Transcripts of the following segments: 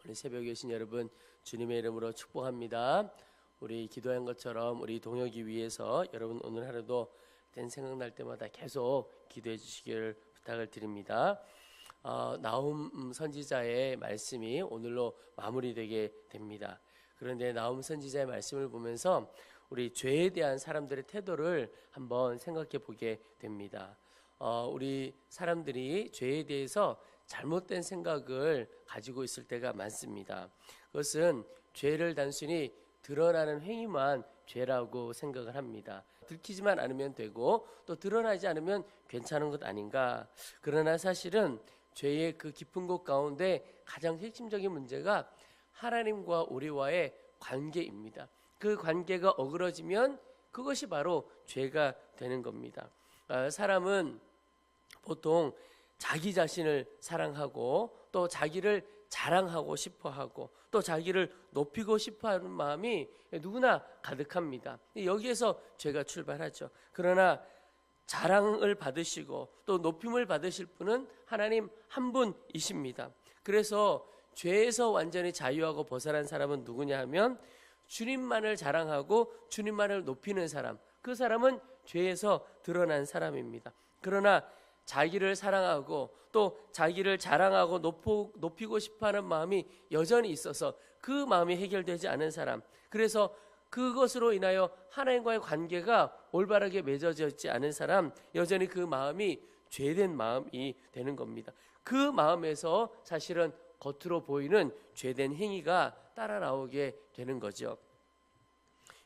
오늘 새벽에 오신 여러분 주님의 이름으로 축복합니다. 우리 기도한 것처럼 우리 동역이 위해서 여러분 오늘 하루도 생각날 때마다 계속 기도해 주시기를 부탁을 드립니다. 나훔 선지자의 말씀이 오늘로 마무리되게 됩니다. 그런데 나훔 선지자의 말씀을 보면서 우리 죄에 대한 사람들의 태도를 한번 생각해 보게 됩니다. 우리 사람들이 죄에 대해서 잘못된 생각을 가지고 있을 때가 많습니다. 그것은 죄를 단순히 드러나는 행위만 죄라고 생각을 합니다. 들키지만 않으면 되고 또 드러나지 않으면 괜찮은 것 아닌가. 그러나 사실은 죄의 그 깊은 곳 가운데 가장 핵심적인 문제가 하나님과 우리와의 관계입니다. 그 관계가 어그러지면 그것이 바로 죄가 되는 겁니다. 사람은 보통 자기 자신을 사랑하고 또 자기를 자랑하고 싶어하고 또 자기를 높이고 싶어하는 마음이 누구나 가득합니다. 여기에서 죄가 출발하죠. 그러나 자랑을 받으시고 또 높임을 받으실 분은 하나님 한 분이십니다. 그래서 죄에서 완전히 자유하고 벗어난 사람은 누구냐 하면 주님만을 자랑하고 주님만을 높이는 사람, 그 사람은 죄에서 드러난 사람입니다. 그러나 자기를 사랑하고 또 자기를 자랑하고 높이고 싶어하는 마음이 여전히 있어서 그 마음이 해결되지 않은 사람, 그래서 그것으로 인하여 하나님과의 관계가 올바르게 맺어져 있지 않은 사람, 여전히 그 마음이 죄된 마음이 되는 겁니다. 그 마음에서 사실은 겉으로 보이는 죄된 행위가 따라 나오게 되는 거죠.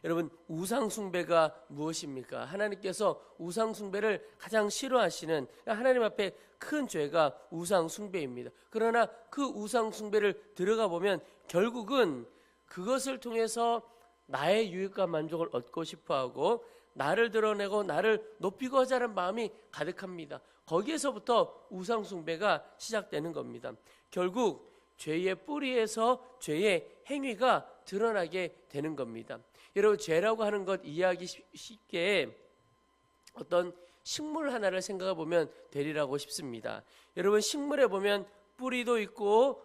여러분, 우상 숭배가 무엇입니까? 하나님께서 우상 숭배를 가장 싫어하시는, 하나님 앞에 큰 죄가 우상 숭배입니다. 그러나 그 우상 숭배를 들어가 보면 결국은 그것을 통해서 나의 유익과 만족을 얻고 싶어하고 나를 드러내고 나를 높이고자 하는 마음이 가득합니다. 거기에서부터 우상 숭배가 시작되는 겁니다. 결국 죄의 뿌리에서 죄의 행위가 드러나게 되는 겁니다. 여러분, 죄라고 하는 것 이해하기 쉽게 어떤 식물 하나를 생각해 보면 되리라고 싶습니다. 여러분, 식물에 보면 뿌리도 있고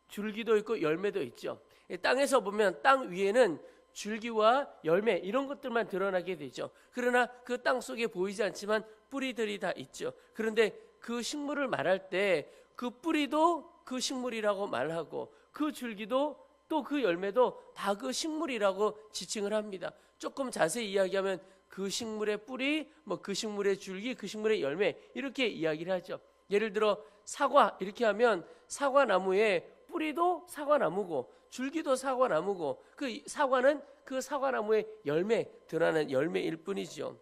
줄기도 있고 열매도 있죠. 땅에서 보면 땅 위에는 줄기와 열매 이런 것들만 드러나게 되죠. 그러나 그 땅 속에 보이지 않지만 뿌리들이 다 있죠. 그런데 그 식물을 말할 때 그 뿌리도 그 식물이라고 말하고 그 줄기도 또 그 열매도 다 그 식물이라고 지칭을 합니다. 조금 자세히 이야기하면 그 식물의 뿌리, 그 식물의 줄기, 그 식물의 열매 이렇게 이야기를 하죠. 예를 들어 사과 이렇게 하면 사과나무의 뿌리도 사과나무고 줄기도 사과나무고 그 사과는 그 사과나무의 열매, 드러나는 열매일 뿐이죠.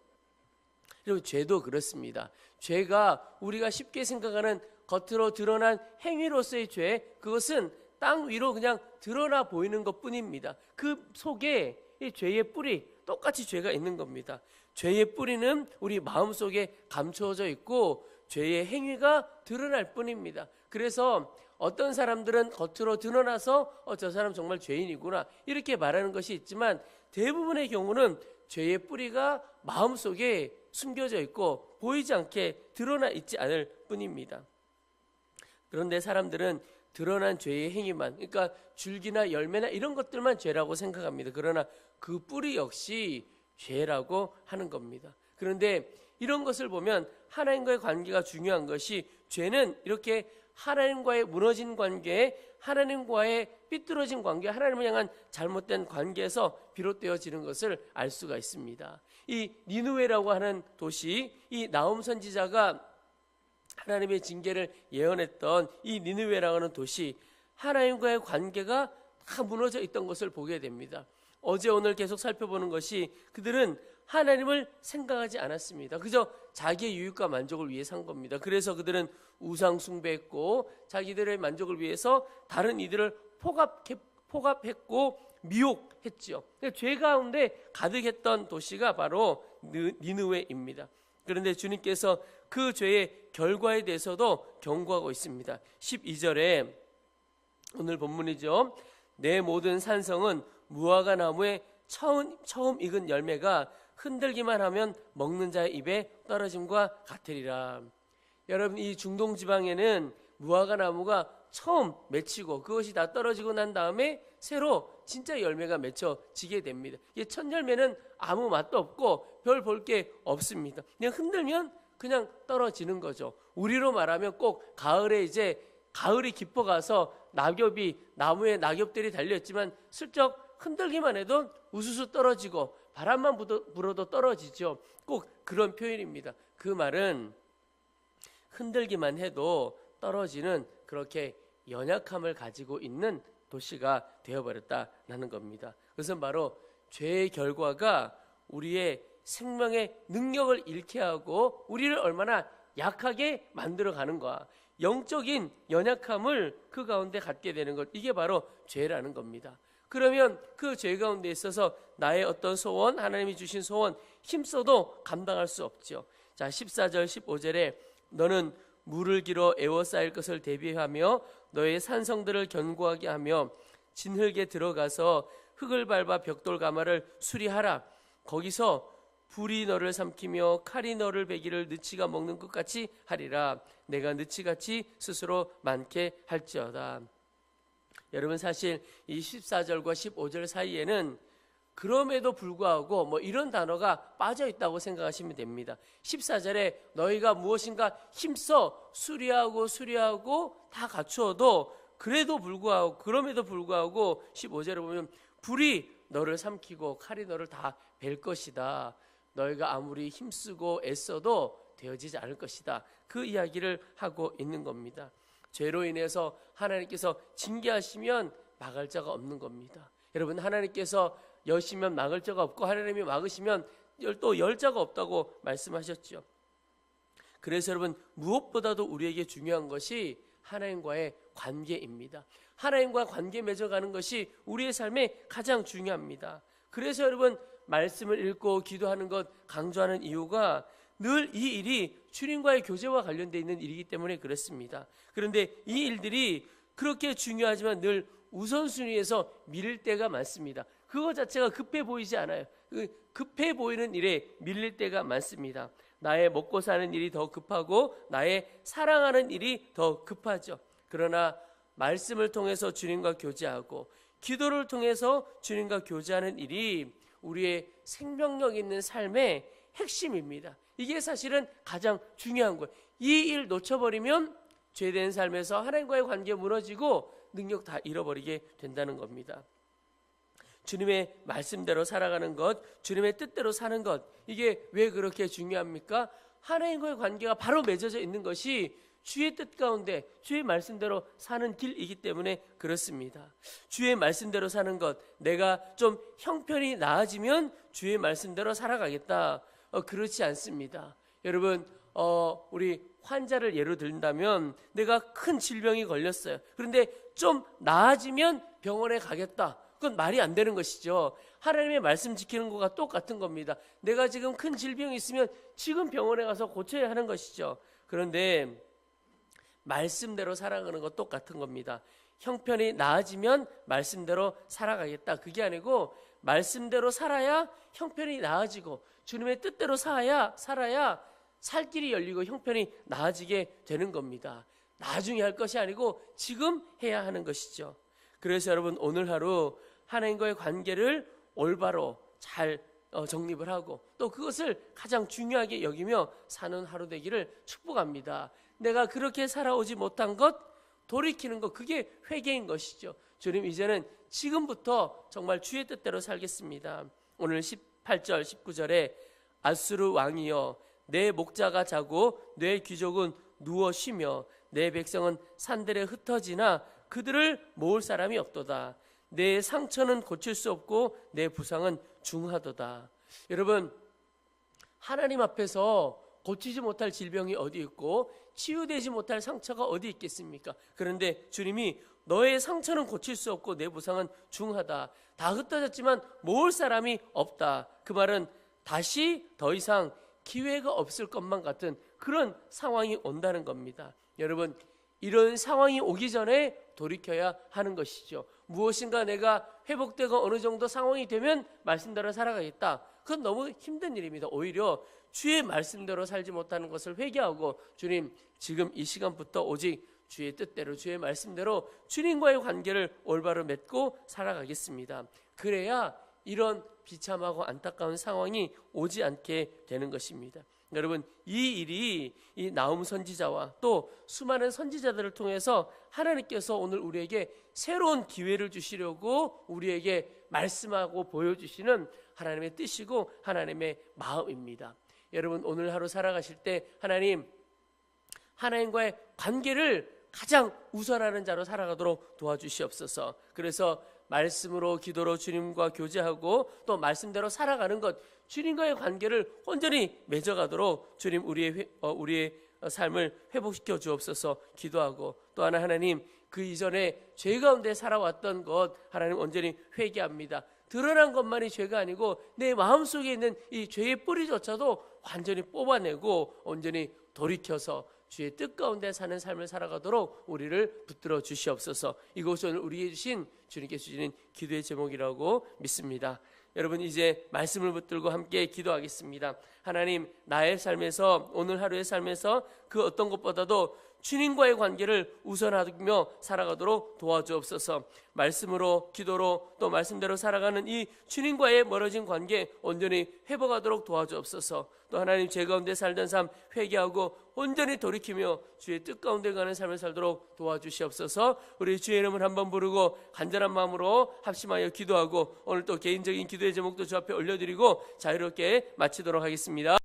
그리고 죄도 그렇습니다. 죄가 우리가 쉽게 생각하는 겉으로 드러난 행위로서의 죄, 그것은 땅 위로 그냥 드러나 보이는 것뿐입니다. 그 속에 이 죄의 뿌리, 똑같이 죄가 있는 겁니다. 죄의 뿌리는 우리 마음속에 감추어져 있고 죄의 행위가 드러날 뿐입니다. 그래서 어떤 사람들은 겉으로 드러나서 저 사람 정말 죄인이구나 이렇게 말하는 것이 있지만 대부분의 경우는 죄의 뿌리가 마음속에 숨겨져 있고 보이지 않게 드러나 있지 않을 뿐입니다. 그런데 사람들은 드러난 죄의 행위만, 그러니까 줄기나 열매나 이런 것들만 죄라고 생각합니다. 그러나 그 뿌리 역시 죄라고 하는 겁니다. 그런데 이런 것을 보면 하나님과의 관계가 중요한 것이, 죄는 이렇게 하나님과의 무너진 관계, 하나님과의 삐뚤어진 관계, 하나님을 향한 잘못된 관계에서 비롯되어지는 것을 알 수가 있습니다. 이 니느웨라고 하는 도시, 이 나훔 선지자가 하나님의 징계를 예언했던 이 니느웨라고 하는 도시, 하나님과의 관계가 다 무너져 있던 것을 보게 됩니다. 어제 오늘 계속 살펴보는 것이 그들은 하나님을 생각하지 않았습니다. 그저 자기의 유익과 만족을 위해 산 겁니다. 그래서 그들은 우상 숭배했고 자기들의 만족을 위해서 다른 이들을 포갑했고 미혹했죠. 죄 가운데 가득했던 도시가 바로 니느웨입니다. 그런데 주님께서 그 죄의 결과에 대해서도 경고하고 있습니다. 12절에 오늘 본문이죠. 내 모든 산성은 무화과 나무에 처음 익은 열매가 흔들기만 하면 먹는 자의 입에 떨어짐과 같으리라. 여러분, 이 중동 지방에는 무화과 나무가 처음 맺히고 그것이 다 떨어지고 난 다음에 새로 진짜 열매가 맺혀지게 됩니다. 이게 첫 열매는 아무 맛도 없고 별 볼 게 없습니다. 그냥 흔들면 그냥 떨어지는 거죠. 우리로 말하면 꼭 가을에 이제 가을이 깊어가서 낙엽이 나무에 낙엽들이 달려있지만 슬쩍 흔들기만 해도 우수수 떨어지고 바람만 불어도 떨어지죠. 꼭 그런 표현입니다. 그 말은 흔들기만 해도 떨어지는 그렇게 연약함을 가지고 있는 도시가 되어버렸다라는 겁니다. 그것은 바로 죄의 결과가 우리의 생명의 능력을 잃게 하고 우리를 얼마나 약하게 만들어가는 거야. 영적인 연약함을 그 가운데 갖게 되는 것, 이게 바로 죄라는 겁니다. 그러면 그 죄 가운데 있어서 나의 어떤 소원, 하나님이 주신 소원 힘써도 감당할 수 없죠. 자, 14절 15절에 너는 물을 길어 에워싸일 것을 대비하며 너의 산성들을 견고하게 하며 진흙에 들어가서 흙을 밟아 벽돌 가마를 수리하라. 거기서 불이 너를 삼키며 칼이 너를 베기를 느치가 먹는 것 같이 하리라. 내가 느치같이 스스로 많게 할지어다. 여러분, 사실 이 14절과 15절 사이에는 그럼에도 불구하고 뭐 이런 단어가 빠져 있다고 생각하시면 됩니다. 14절에 너희가 무엇인가 힘써 수리하고 다 갖추어도 그럼에도 불구하고 15절에 보면 불이 너를 삼키고 칼이 너를 다 벨 것이다. 너희가 아무리 힘쓰고 애써도 되어지지 않을 것이다. 그 이야기를 하고 있는 겁니다. 죄로 인해서 하나님께서 징계하시면 막을 자가 없는 겁니다. 여러분, 하나님께서 여시면 막을 자가 없고 하나님이 막으시면 또 열 자가 없다고 말씀하셨죠. 그래서 여러분, 무엇보다도 우리에게 중요한 것이 하나님과의 관계입니다. 하나님과 관계 맺어가는 것이 우리의 삶에 가장 중요합니다. 그래서 여러분, 말씀을 읽고 기도하는 것 강조하는 이유가 늘 이 일이 주님과의 교제와 관련되어 있는 일이기 때문에 그렇습니다. 그런데 이 일들이 그렇게 중요하지만 늘 우선순위에서 밀릴 때가 많습니다. 그거 자체가 급해 보이지 않아요. 급해 보이는 일에 밀릴 때가 많습니다. 나의 먹고 사는 일이 더 급하고 나의 사랑하는 일이 더 급하죠. 그러나 말씀을 통해서 주님과 교제하고 기도를 통해서 주님과 교제하는 일이 우리의 생명력 있는 삶의 핵심입니다. 이게 사실은 가장 중요한 거예요. 이 일 놓쳐버리면 죄된 삶에서 하나님과의 관계 무너지고 능력 다 잃어버리게 된다는 겁니다. 주님의 말씀대로 살아가는 것, 주님의 뜻대로 사는 것, 이게 왜 그렇게 중요합니까? 하나님과의 관계가 바로 맺어져 있는 것이 주의 뜻 가운데 주의 말씀대로 사는 길이기 때문에 그렇습니다. 주의 말씀대로 사는 것, 내가 좀 형편이 나아지면 주의 말씀대로 살아가겠다. 그렇지 않습니다. 여러분, 우리 환자를 예로 든다면 내가 큰 질병이 걸렸어요. 그런데 좀 나아지면 병원에 가겠다. 그건 말이 안 되는 것이죠. 하나님의 말씀 지키는 것과 똑같은 겁니다. 내가 지금 큰 질병이 있으면 지금 병원에 가서 고쳐야 하는 것이죠. 그런데 말씀대로 살아가는 것 똑같은 겁니다. 형편이 나아지면 말씀대로 살아가겠다. 그게 아니고 말씀대로 살아야 형편이 나아지고 주님의 뜻대로 살아야 살 길이 열리고 형편이 나아지게 되는 겁니다. 나중에 할 것이 아니고 지금 해야 하는 것이죠. 그래서 여러분, 오늘 하루 하나님과의 관계를 올바로 잘 정립을 하고 또 그것을 가장 중요하게 여기며 사는 하루 되기를 축복합니다. 내가 그렇게 살아오지 못한 것 돌이키는 것, 그게 회개인 것이죠. 주님, 이제는 지금부터 정말 주의 뜻대로 살겠습니다. 오늘 18절 19절에 아수르 왕이여 내 목자가 자고 내 귀족은 누워 쉬며 내 백성은 산들에 흩어지나 그들을 모을 사람이 없도다. 내 상처는 고칠 수 없고 내 부상은 중하도다. 여러분, 하나님 앞에서 고치지 못할 질병이 어디 있고 치유되지 못할 상처가 어디 있겠습니까? 그런데 주님이 너의 상처는 고칠 수 없고 내 부상은 중하다. 다 흩어졌지만 모을 사람이 없다. 그 말은 다시 더 이상 기회가 없을 것만 같은 그런 상황이 온다는 겁니다. 여러분, 이런 상황이 오기 전에 돌이켜야 하는 것이죠. 무엇인가 내가 회복되고 어느 정도 상황이 되면 말씀대로 살아가겠다. 그건 너무 힘든 일입니다. 오히려 주의 말씀대로 살지 못하는 것을 회개하고 주님, 지금 이 시간부터 오직 주의 뜻대로 주의 말씀대로 주님과의 관계를 올바로 맺고 살아가겠습니다. 그래야 이런 비참하고 안타까운 상황이 오지 않게 되는 것입니다. 여러분, 이 일이 이 나훔 선지자와 또 수많은 선지자들을 통해서 하나님께서 오늘 우리에게 새로운 기회를 주시려고 우리에게 말씀하고 보여주시는 하나님의 뜻이고 하나님의 마음입니다. 여러분, 오늘 하루 살아가실 때 하나님과의 관계를 가장 우선하는 자로 살아가도록 도와주시옵소서. 그래서 말씀으로 기도로 주님과 교제하고 또 말씀대로 살아가는 것, 주님과의 관계를 온전히 맺어가도록 주님 우리의 삶을 회복시켜 주옵소서 기도하고, 또 하나 하나님, 그 이전에 죄 가운데 살아왔던 것 하나님 온전히 회개합니다. 드러난 것만이 죄가 아니고 내 마음속에 있는 이 죄의 뿌리조차도 완전히 뽑아내고 온전히 돌이켜서 주의 뜻 가운데 사는 삶을 살아가도록 우리를 붙들어 주시옵소서. 이것이 오늘 우리에게 주신 주님께 주시는 기도의 제목이라고 믿습니다. 여러분, 이제 말씀을 붙들고 함께 기도하겠습니다. 하나님, 나의 삶에서, 오늘 하루의 삶에서 그 어떤 것보다도 주님과의 관계를 우선하며 살아가도록 도와주옵소서. 말씀으로, 기도로, 또 말씀대로 살아가는 이 주님과의 멀어진 관계 온전히 회복하도록 도와주옵소서. 또 하나님, 죄 가운데 살던 삶 회개하고 온전히 돌이키며 주의 뜻 가운데 가는 삶을 살도록 도와주시옵소서. 우리 주의 이름을 한번 부르고 간절한 마음으로 합심하여 기도하고, 오늘 또 개인적인 기도의 제목도 주 앞에 올려드리고 자유롭게 마치도록 하겠습니다.